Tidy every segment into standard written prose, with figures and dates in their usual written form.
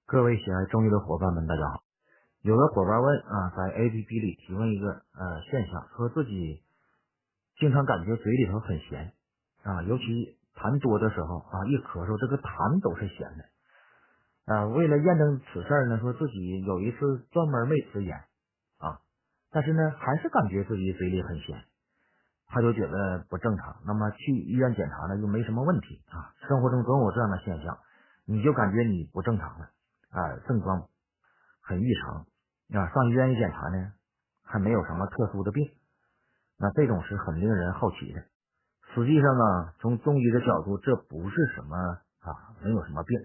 各位喜爱中医的伙伴们，大家好。有的伙伴问在 APP 里提问一个现象，说自己经常感觉嘴里头很咸尤其痰多的时候一咳嗽，这个痰都是咸的为了验证此事呢，说自己有一次专门没吃盐但是呢还是感觉自己嘴里很咸，他就觉得不正常。那么去医院检查呢又没什么问题生活中总有这样的现象，你就感觉你不正常了症状很异常上医院一检查呢还没有什么特殊的病，那这种是很令人好奇的。实际上从中医的角度，这不是什么没有什么病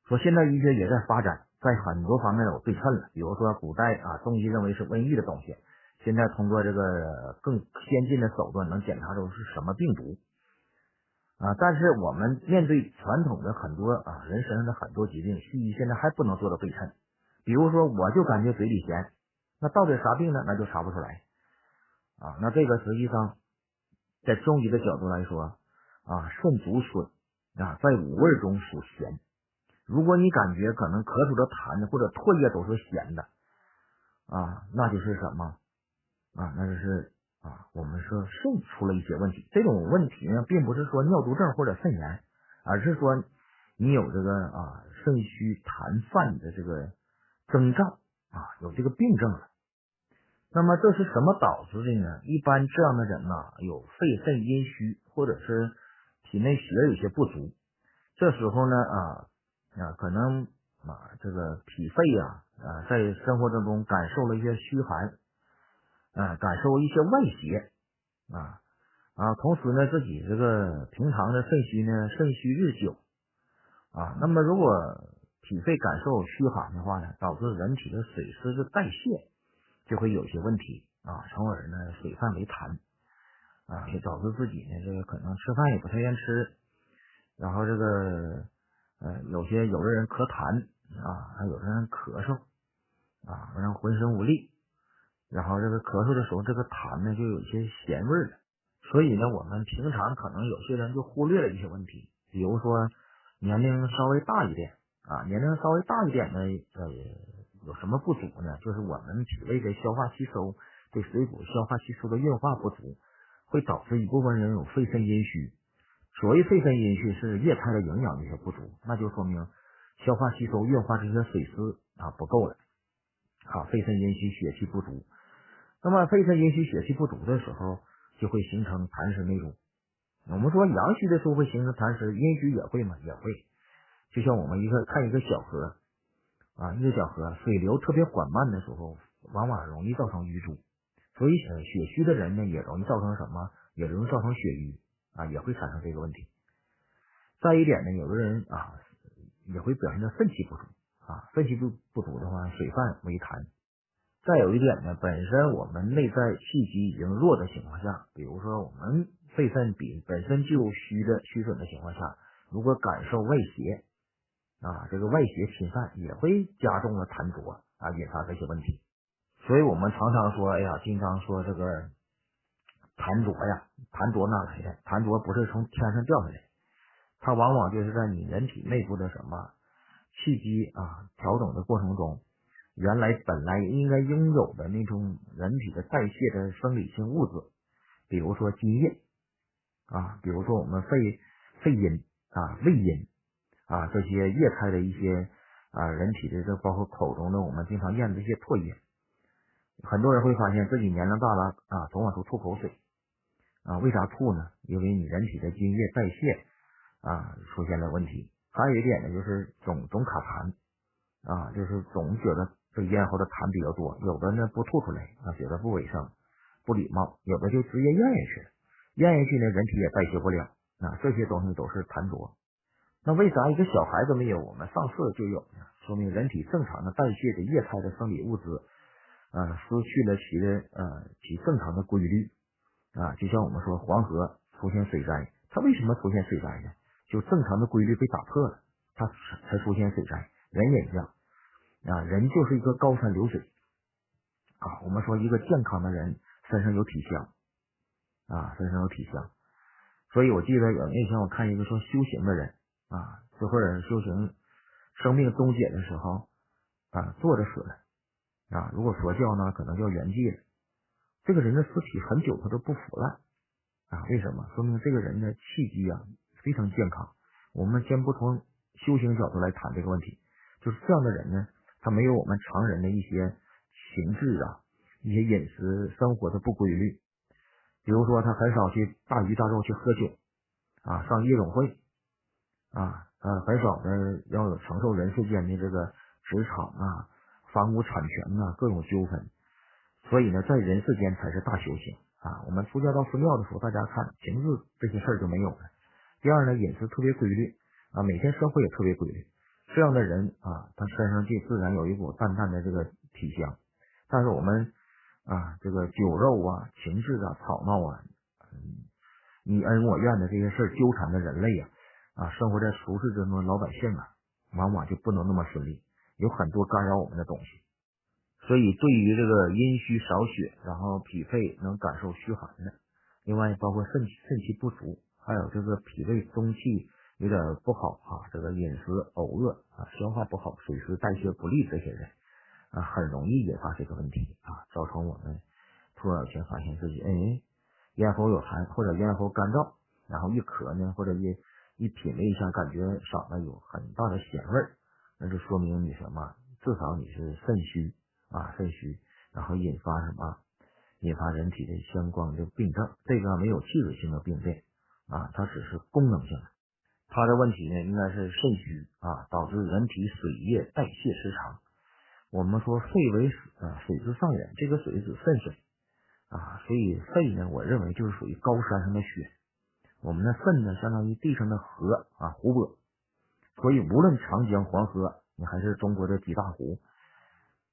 说现代医学也在发展，在很多方面有对称了。比如说古代中医认为是瘟疫的东西，现在通过这个更先进的手段能检查出是什么病毒但是我们面对传统的很多人身上的很多疾病，西医现在还不能做到对称。比如说我就感觉嘴里咸，那到底啥病呢？那就查不出来那这个实际上在中医的角度来说肾主损在五味中属咸。如果你感觉可能咳出的痰或者唾液都是咸的那就是什么那就是我们说肾出了一些问题。这种问题呢并不是说尿毒症或者肾炎，而是说你有这个肾虚痰犯的这个征兆有这个病症了。那么这是什么导致的呢？一般这样的人有肺肾阴虚，或者是体内血有些不足，这时候呢可能这个脾肺在生活当中感受了一些虚寒感受一些外邪同时呢自己这个平常的肾虚呢肾虚日久那么如果脾肺感受虚寒的话呢，导致人体的水湿的代谢就会有些问题从而呢水泛为痰也导致自己呢这个可能吃饭也不太愿吃，然后这个有的人咳痰还有的人咳嗽然后浑身无力，然后这个咳嗽的时候这个痰呢就有一些咸味了。所以呢我们平常可能有些人就忽略了一些问题，比如说年龄稍微大一点年龄稍微大一点的有什么不足呢？就是我们体内的消化吸收，对水谷消化吸收的运化不足，会导致一部分人有肺肾阴虚。所谓肺肾阴虚是液态的营养有些不足，那就说明消化吸收运化这些水湿不够了肺肾阴虚血气不足。那么肺肾阴虚血气不足的时候就会形成痰湿内阻。我们说阳虚的时候会形成痰湿，阴虚也会吗？也会。就像我们看一个小河一个小河水流特别缓慢的时候，往往容易造成淤阻。所以血虚的人呢也容易造成什么？也容易造成血瘀也会产生这个问题。再一点呢，有的人也会表现的肾气不足肾气不足的话，水泛为痰。再有一点呢，本身我们内在气机已经弱的情况下，比如说我们肺肾本身就虚损的情况下，如果感受外邪这个外邪侵犯，也会加重了痰浊引发这些问题。所以我们常常说经常说这个痰浊哪来的？痰浊不是从天上掉下来，它往往就是在你人体内部的什么气机调整的过程中，原来本来应该拥有的那种人体的代谢的生理性物质，比如说津液比如说我们肺阴胃阴这些液态的一些人体的，这包括口中的我们经常咽的这些唾液。很多人会发现自己年龄大了总往出吐口水为啥吐呢？因为你人体的津液代谢出现了问题。还有一点呢，就是总卡痰就是总觉得这咽喉的痰比较多，有的呢不吐出来觉得不卫生不礼貌，有的就直接咽下去了，咽下去呢人体也代谢不了这些东西都是痰浊。那为啥一个小孩子没有，我们上次就有呢？说明人体正常的代谢的液态的生理物质失去了其正常的规律就像我们说黄河出现水灾，它为什么出现水灾呢？就正常的规律被打破了，它才出现水灾。人也一样人就是一个高山流水我们说一个健康的人身上有体香身上有体香。所以我记得有那天我看一个说修行的人这会儿修行生命终结的时候坐着死了如果佛教呢可能叫圆寂了。这个人的尸体很久他都不腐烂为什么？说明这个人的气机非常健康。我们先不从修行角度来谈这个问题，就是这样的人呢，他没有我们常人的一些情志一些饮食生活的不规律。比如说他很少去大鱼大肉去喝酒上夜总会很少的要承受人世间的这个职场房屋产权各种纠纷。所以呢，在人世间才是大修行我们出家到寺庙的时候，大家看平日这些事儿就没有了。第二呢，饮食特别规律每天生活也特别规律。这样的人他身上就自然有一股淡淡的这个体香。但是我们这个酒肉情志吵闹你恩我怨的这些事儿纠缠的人类生活在俗世之中的老百姓往往就不能那么顺利，有很多干扰我们的东西。所以对于这个阴虚少血，然后脾肺能感受虚寒的，另外包括肾气不足，还有这个脾胃中气有点不好这个饮食呕饿消化不好，水湿代谢不利，这些人很容易引发这个问题造成我们突然间发现自己咽喉有痰或者咽喉干燥，然后一咳呢，或者一品味一下，感觉嗓子有很大的咸味儿，那就说明你什么？至少你是肾虚肾虚，然后引发什么？引发人体的相关的病症。这个没有器质性的病变它只是功能性的。它的问题呢，应该是肾虚导致人体水液代谢失常。我们说肺为水之上源，这个水指肾水所以肺呢，我认为就是属于高山上的雪。我们的肾呢，相当于地上的河湖泊。所以无论长江、黄河，你还是中国的几大湖，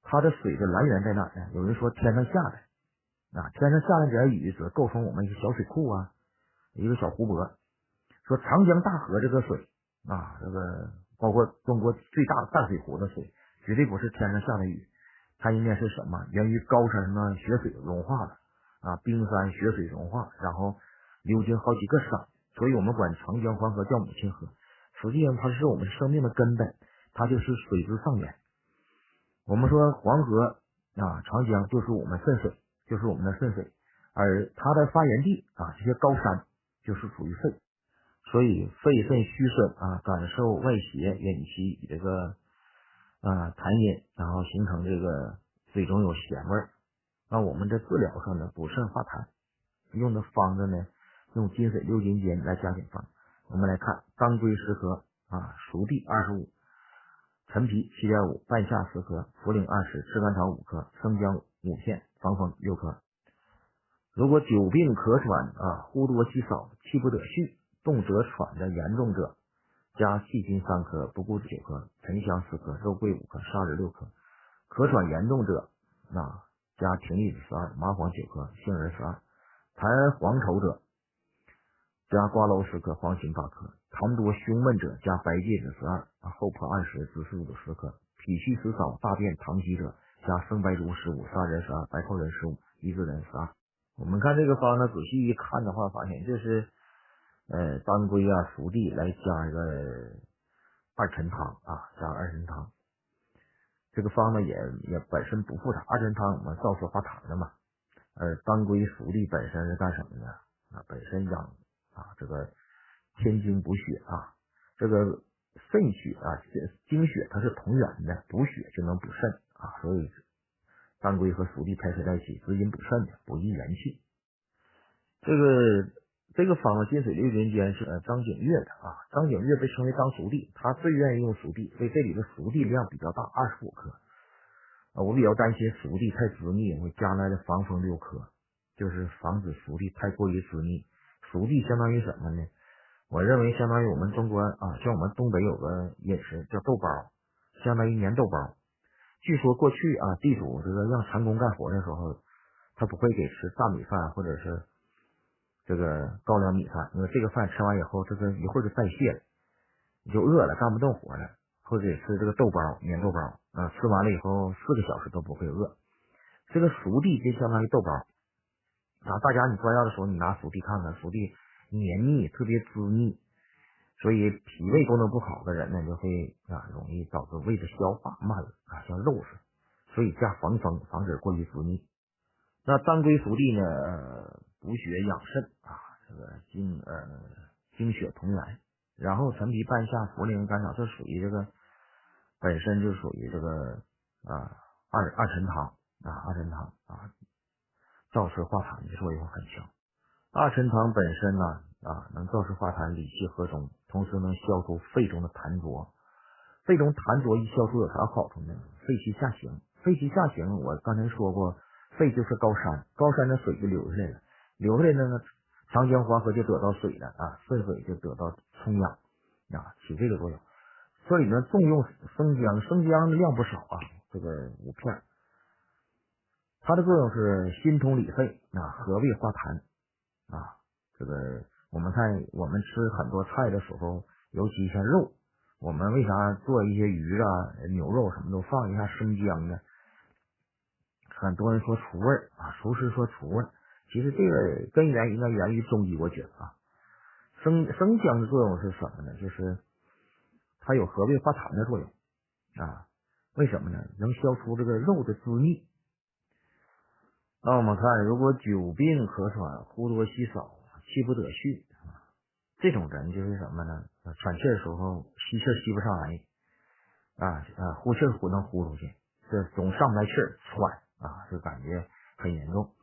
它的水的来源在哪呢？有人说天上下来天上下来点雨，只构成我们一个小水库一个小湖泊。说长江大河这个水这个包括中国最大的淡水湖的水，绝对不是天上下的雨，它应该是什么？源于高山上雪水融化的冰山雪水融化，然后流经好几个省。所以我们管长江黄河叫母亲河，实际上它是我们生命的根本，它就是水之上源。我们说黄河长江就是我们肾水，就是我们的肾水，而它的发源地这些高山就是属于肺。所以肺肾虚损感受外邪，引起这个痰饮，然后形成这个嘴中有咸味儿。那我们在治疗上呢，补肾化痰用的方子呢，用金水6斤煎来加减方。我们来看当归10克熟地25，陈皮7.5，半夏10克，茯苓20，赤甘草5克，生姜5片，防风6克。如果久病咳喘呼多气少，气不得续，动则喘的严重者，加细辛3克，不固9克，沉香10克，肉桂5克，砂仁6克。咳喘严重者加葶苈子12，麻黄9克，杏仁12。痰黄稠者加瓜蒌10克，黄芩8克。痰多胸闷者加白芥子12，厚朴20，紫苏子10克。脾虚食少，大便溏稀者加生白术15，砂仁12，白蔻仁15，益智仁12。我们看这个方子仔细一看的话，发现这是当归熟地来加一个二陈汤加二陈汤。这个方子也本身不复杂，二陈汤我们燥湿化痰的嘛，而当归熟地本身是干什么呢？本身养这个天经补血这个肾血精血它是同源的，补血就能补肾所以当归和熟地配合在一起，滋阴补肾的，补益元气。这个方子金水6斤煎是张景岳的张景岳被称为张熟地，他最愿意用熟地，所以这里的熟地量比较大，25克我比较担心熟地太滋腻，我加来的防风6克，就是防止熟地太过于滋腻。熟地相当于什么呢？我认为相当于我们中国像我们东北有个饮食叫豆包，相当于粘豆包。据说过去地主这个让长工干活的时候，他不会给吃大米饭或者是这个高粱米饭，因为这个饭吃完以后，这个一会儿就代谢了，你就饿了，干不动活了。或者吃这个豆包，粘豆包吃完了以后4个小时都不会饿。这个熟地就相当于豆包大家你抓药的时候，你拿熟地看看，熟地黏腻，特别滋腻，所以脾胃功能不好的人呢，就会容易导致胃的消化慢了像肉似的，所以加防风，防止过于滋腻。那当归熟地呢，补血养肾这个精血同源，然后陈皮半夏茯苓甘草，这属于这个本身就属于这个二陈汤燥湿化痰的作用很强。二陈汤本身呢能燥湿化痰，理气和中，同时能消除肺中的痰浊。肺中痰浊一消除有啥好处呢？肺气下行。肺气下行，我刚才说过，肺就是高山，高山的水就流下来了，流下来呢，长江黄河就得到水了顺水就得到充氧起这个作用。这里面重用生姜，生姜量不少这个5片，它的作用是心通理肺和胃化痰这个我们看我们吃很多菜的时候，尤其像肉，我们为啥做一些鱼牛肉什么都放一下生姜呢？很多人说除味厨师说除味，其实这个根源应该源于中医，我觉得生姜的作用是什么呢？就是它有和胃化痰的作用为什么呢？能消除这个肉的滋腻。那我们看，如果久病咳喘，呼多吸少，气不得续这种人就是什么呢？喘气的时候吸气吸不上来呼气能呼出去，这总上不来气儿，喘就感觉很严重。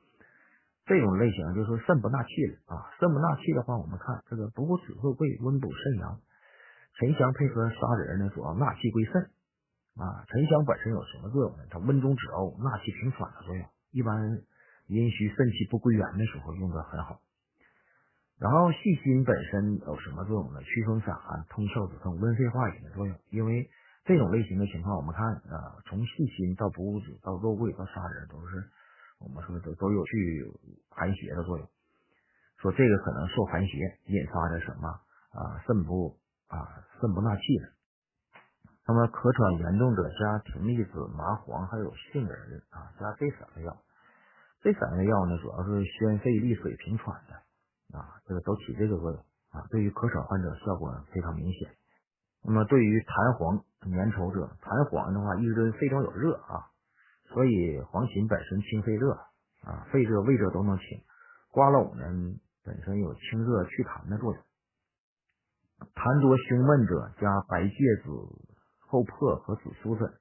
这种类型就是肾不纳气了肾不纳气的话，我们看这个补子后贵，温补肾阳。沉香配合砂仁呢，主要纳气归肾沉香本身有什么作用呢？它温中止呕，纳气平喘的作用，一般阴虚肾气不归元的时候用的很好。然后细辛本身有什么作用呢？祛风散寒，通窍止痛，温肺化饮的作用。因为这种类型的情况，我们看从细辛到补子到肉桂到砂仁，都是我们说都有去寒邪的作用。说这个可能受寒邪引发的什么肾不纳气的。那么咳喘严重者加葶苈子、麻黄还有杏仁加这3个药。这3个药呢，主要是宣肺利水平喘的这个都起这个作用对于咳喘患者效果非常明显。那么对于痰黄粘稠者，痰黄的话，一直肺中有热所以黄芩本身清肺热肺热胃热都能清。瓜蒌呢本身有清热祛痰的作用。痰多胸闷者加白芥子、厚朴和紫苏粉。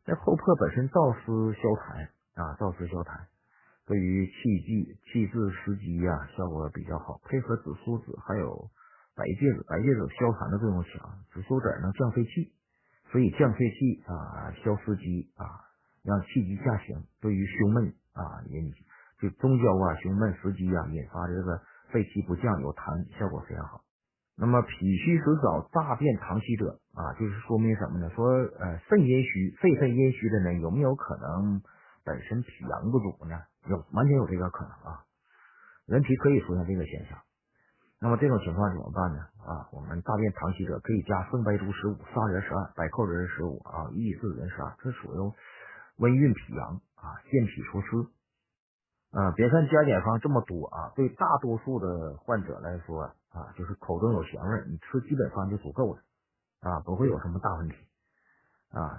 这厚朴本身燥湿消痰燥湿消痰，对于气滞湿积效果比较好。配合紫苏子还有白芥子消痰的作用强，紫苏籽能降肺气，所以降肺气消湿积让气机下行，对于胸闷就中焦胸闷湿积引发的这个肺气不降有痰，效果非常好。那么脾虚时早大便溏稀者就是说明什么呢？说肾阴虚、肺肾阴虚的呢，有没有可能本身脾阳不足呢？完全有这个可能人体可以出现这个现象。那么这种情况怎么办呢？我们大便溏稀者可以加生白术15、砂仁12、白蔻仁15益智仁12，这属于温运脾阳健脾除湿。别看加减方这么多对大多数的患者来说就是口中有咸味，你吃基本上就足够了不会有什么大问题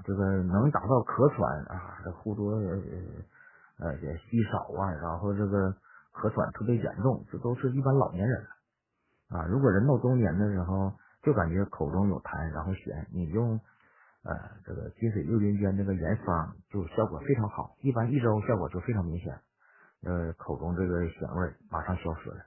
这个能达到咳喘这呼多稀少然后这个咳喘特别严重，这都是一般老年人了如果人到中年的时候就感觉口中有痰然后咸，你用这个金水六磷酯这个盐方就效果非常好，一般1周效果就非常明显口中这个咸味马上消失了。